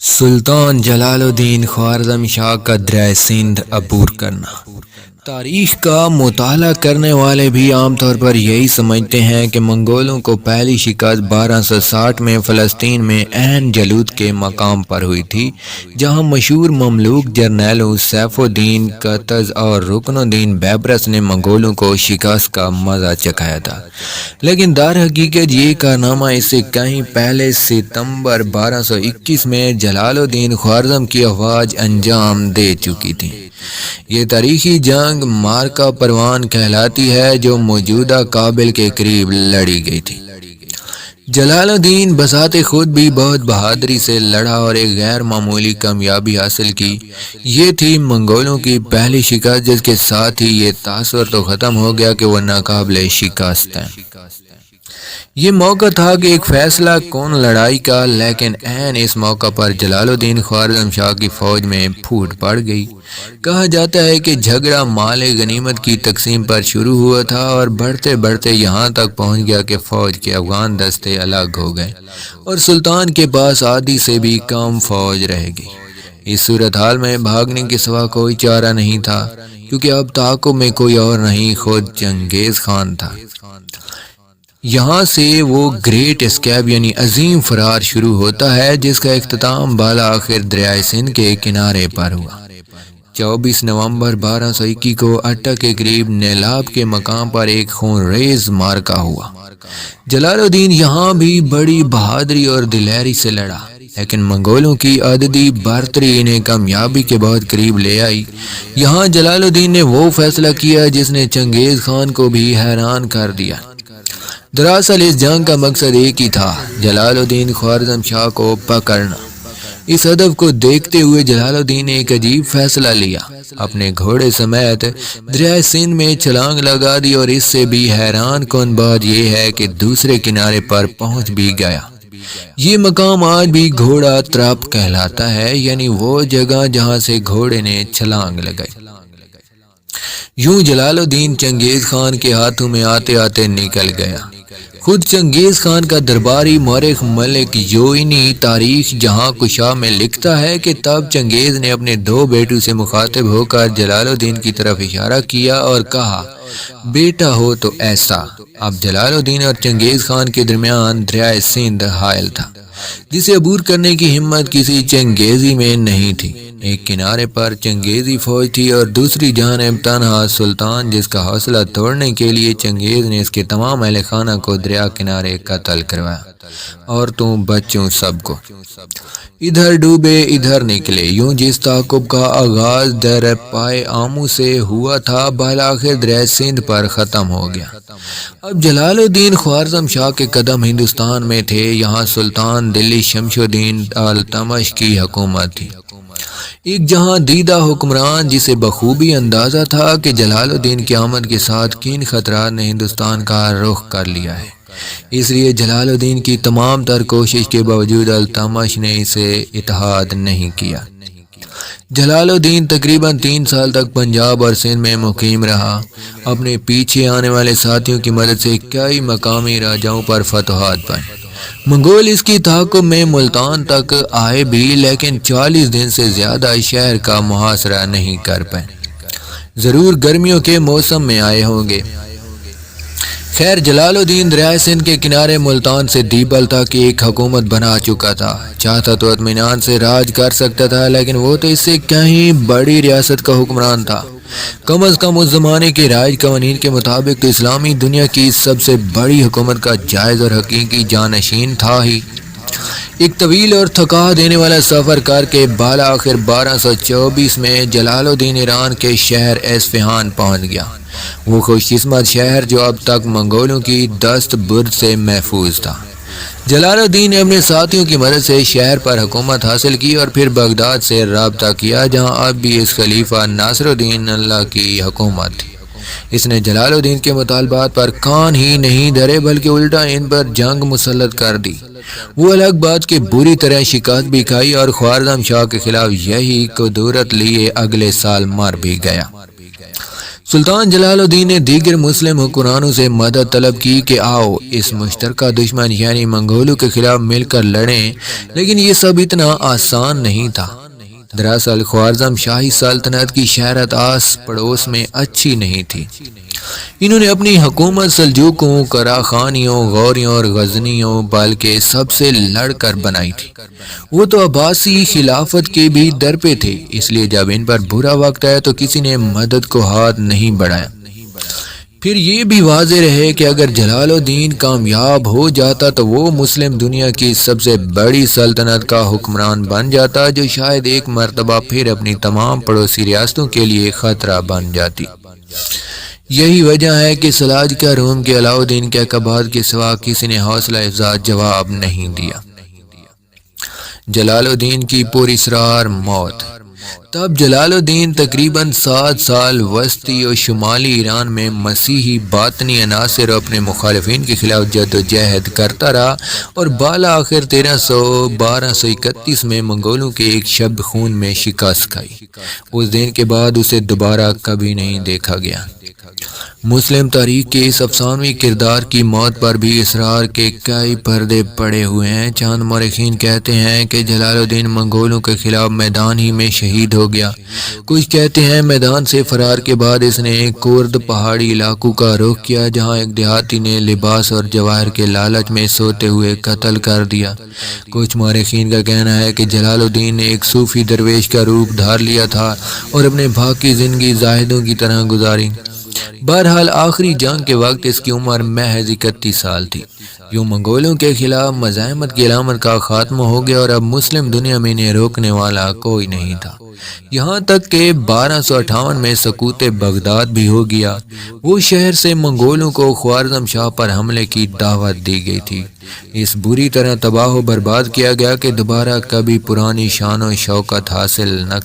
سلطان جلال الدین خوارزم شاہ کا دریائے سندھ عبور کرنا۔ تاریخ کا مطالعہ کرنے والے بھی عام طور پر یہی سمجھتے ہیں کہ منگولوں کو پہلی شکست 1260 میں فلسطین میں عین جالوت کے مقام پر ہوئی تھی، جہاں مشہور مملوک جرنیلوں سیف الدین قطز اور رکن الدین بیبرس نے منگولوں کو شکست کا مزہ چکھایا تھا۔ لیکن در حقیقت یہ کارنامہ اس سے کہیں پہلے ستمبر 1221 میں جلال الدین خوارزم کی افواج انجام دے چکی تھی۔ یہ تاریخی جنگ مارکہ پروان کہلاتی ہے، جو موجودہ کابل کے قریب لڑی گئی تھی۔ جلال الدین بذات خود بھی بہت بہادری سے لڑا اور ایک غیر معمولی کامیابی حاصل کی۔ یہ تھی منگولوں کی پہلی شکست، جس کے ساتھ ہی یہ تاثر تو ختم ہو گیا کہ وہ ناقابل شکست ہیں۔ یہ موقع تھا کہ ایک فیصلہ کن لڑائی کا، لیکن عین اس موقع پر جلال الدین خوارزم شاہ کی فوج میں پھوٹ پڑ گئی۔ کہا جاتا ہے کہ جھگڑا مال غنیمت کی تقسیم پر شروع ہوا تھا اور بڑھتے بڑھتے یہاں تک پہنچ گیا کہ فوج کے افغان دستے الگ ہو گئے اور سلطان کے پاس آدھی سے بھی کم فوج رہ گئی۔ اس صورتحال میں بھاگنے کے سوا کوئی چارہ نہیں تھا، کیونکہ اب تعاقب میں کوئی اور نہیں، خود چنگیز خان تھا۔ یہاں سے وہ گریٹ اسکیپ یعنی عظیم فرار شروع ہوتا ہے، جس کا اختتام بالآخر دریائے سندھ کے کنارے پر ہوا۔ 24 نومبر 1221 کو اٹا کے قریب نیلاب کے مقام پر ایک خونریز مارکہ ہوا۔ جلال الدین یہاں بھی بڑی بہادری اور دلیری سے لڑا، لیکن منگولوں کی عددی برتری انہیں کامیابی کے بہت قریب لے آئی۔ یہاں جلال الدین نے وہ فیصلہ کیا جس نے چنگیز خان کو بھی حیران کر دیا۔ دراصل اس جنگ کا مقصد ایک ہی تھا، جلال الدین خوارزم شاہ کو پکڑنا۔ اس ہدف کو دیکھتے ہوئے جلال الدین نے ایک عجیب فیصلہ لیا، اپنے گھوڑے سمیت دریائے سندھ میں چھلانگ لگا دی، اور اس سے بھی حیران کن بات یہ ہے کہ دوسرے کنارے پر پہنچ بھی گیا۔ یہ مقام آج بھی گھوڑا ترپ کہلاتا ہے، یعنی وہ جگہ جہاں سے گھوڑے نے چھلانگ لگائی۔ یوں جلال الدین چنگیز خان کے ہاتھوں میں آتے آتے نکل گیا۔ خود چنگیز خان کا درباری مورخ ملک یوئینی تاریخ جہاں کشا میں لکھتا ہے کہ تب چنگیز نے اپنے 2 بیٹوں سے مخاطب ہو کر جلال الدین کی طرف اشارہ کیا اور کہا، بیٹا ہو تو ایسا۔ اب جلال الدین اور چنگیز خان کے درمیان دریائے سندھ حائل تھا، جسے عبور کرنے کی ہمت کسی چنگیزی میں نہیں تھی۔ ایک کنارے پر چنگیزی فوج تھی اور دوسری جانب تنہا سلطان، جس کا حوصلہ توڑنے کے لیے چنگیز نے اس کے تمام اہل خانہ کو دریا کنارے قتل کروایا، عورتوں بچوں سب کو۔ ادھر ڈوبے ادھر نکلے، یوں جس تعاقب کا آغاز در پائے آمو سے ہوا تھا بالآخر دریائے سندھ پر ختم ہو گیا۔ اب جلال الدین خوارزم شاہ کے قدم ہندوستان میں تھے۔ یہاں سلطان دلی شمس الدین التمش کی حکومت تھی، ایک جہاں دیدہ حکمران جسے بخوبی اندازہ تھا کہ جلال الدین کی آمد کے ساتھ کن خطرات نے ہندوستان کا رخ کر لیا ہے۔ اس لیے جلال الدین کی تمام تر کوشش کے باوجود التمش نے اسے اتحاد نہیں کیا۔ جلال الدین تقریباً 3 سال تک پنجاب اور سندھ میں مقیم رہا۔ اپنے پیچھے آنے والے ساتھیوں کی مدد سے کئی مقامی راجاؤں پر فتوحات پائیں۔ منگول اس کی تعاقب میں ملتان تک آئے بھی، لیکن 40 دن سے زیادہ شہر کا محاصرہ نہیں کر پائے۔ ضرور گرمیوں کے موسم میں آئے ہوں گے۔ خیر، جلال الدین دریائے سندھ کے کنارے ملتان سے دیبل تک ایک حکومت بنا چکا تھا۔ چاہتا تو اطمینان سے راج کر سکتا تھا، لیکن وہ تو اس سے کہیں بڑی ریاست کا حکمران تھا۔ کم از کم اس زمانے کے رائج قوانین کے مطابق تو اسلامی دنیا کی سب سے بڑی حکومت کا جائز اور حقیقی جانشین تھا ہی۔ ایک طویل اور تھکا دینے والا سفر کر کے بالآخر 1224 میں جلال الدین ایران کے شہر اصفہان پہنچ گیا، وہ خوش قسمت شہر جو اب تک منگولوں کی دست برد سے محفوظ تھا۔ جلال الدین نے اپنے ساتھیوں کی مدد سے شہر پر حکومت حاصل کی اور پھر بغداد سے رابطہ کیا، جہاں اب بھی اس خلیفہ ناصر الدین اللہ کی حکومت تھی۔ اس نے جلال الدین کے مطالبات پر کان ہی نہیں دھرے، بلکہ الٹا ان پر جنگ مسلط کر دی۔ وہ الگ بات کہ بری طرح شکست بھی کھائی اور خوارزم شاہ کے خلاف یہی قدرت لیے اگلے سال مر بھی گیا۔ سلطان جلال الدین نے دیگر مسلم حکمرانوں سے مدد طلب کی کہ آؤ اس مشترکہ دشمن یعنی منگولوں کے خلاف مل کر لڑیں، لیکن یہ سب اتنا آسان نہیں تھا۔ دراصل خوارزم شاہی سلطنت کی شہرت آس پڑوس میں اچھی نہیں تھی۔ انہوں نے اپنی حکومت سلجوقوں، کراخانیوں، غوریوں اور غزنیوں بلکہ سب سے لڑ کر بنائی تھی۔ وہ تو عباسی خلافت کے بھی در پہ تھے، اس لیے جب ان پر برا وقت آیا تو کسی نے مدد کو ہاتھ نہیں بڑھایا۔ پھر یہ بھی واضح رہے کہ اگر جلال الدین کامیاب ہو جاتا تو وہ مسلم دنیا کی سب سے بڑی سلطنت کا حکمران بن جاتا، جو شاید ایک مرتبہ پھر اپنی تمام پڑوسی ریاستوں کے لیے خطرہ بن جاتی۔ یہی وجہ ہے کہ سلاجقہ روم کے علاؤالدین کیقباد کے سوا کسی نے حوصلہ افزا جواب نہیں دیا۔ جلال الدین کی پراسرار موت۔ تب جلال الدین تقریباً 7 سال وسطی اور شمالی ایران میں مسیحی باطنی عناصر اور اپنے مخالفین کے خلاف جد و جہد کرتا رہا اور بالآخر 1231 میں منگولوں کے ایک شب خون میں شکست کھائی۔ اس دن کے بعد اسے دوبارہ کبھی نہیں دیکھا گیا۔ مسلم تاریخ کے اس افسانوی کردار کی موت پر بھی اسرار کے کئی پردے پڑے ہوئے ہیں۔ چند مورخین کہتے ہیں کہ جلال الدین منگولوں کے خلاف میدان ہی میں شہید ہو گیا۔ کچھ کہتے ہیں میدان سے فرار کے بعد اس نے کرد پہاڑی علاقوں کا رخ کیا، جہاں ایک دیہاتی نے لباس اور جواہر کے لالچ میں سوتے ہوئے قتل کر دیا۔ کچھ مورخین کا کہنا ہے کہ جلال الدین نے ایک صوفی درویش کا روپ دھار لیا تھا اور اپنے باقی زندگی زاہدوں کی طرح گزاری۔ بہرحال آخری جنگ کے وقت اس کی عمر محض 31 سال تھی۔ یوں منگولوں کے خلاف مزاحمت کی علامت کا خاتمہ ہو گیا اور اب مسلم دنیا میں انہیں روکنے والا کوئی نہیں تھا، یہاں تک کہ 1258 میں سقوط بغداد بھی ہو گیا۔ وہ شہر سے منگولوں کو خوارزم شاہ پر حملے کی دعوت دی گئی تھی۔ اس بری طرح تباہ و برباد کیا گیا کہ دوبارہ کبھی پرانی شان و شوکت حاصل نہ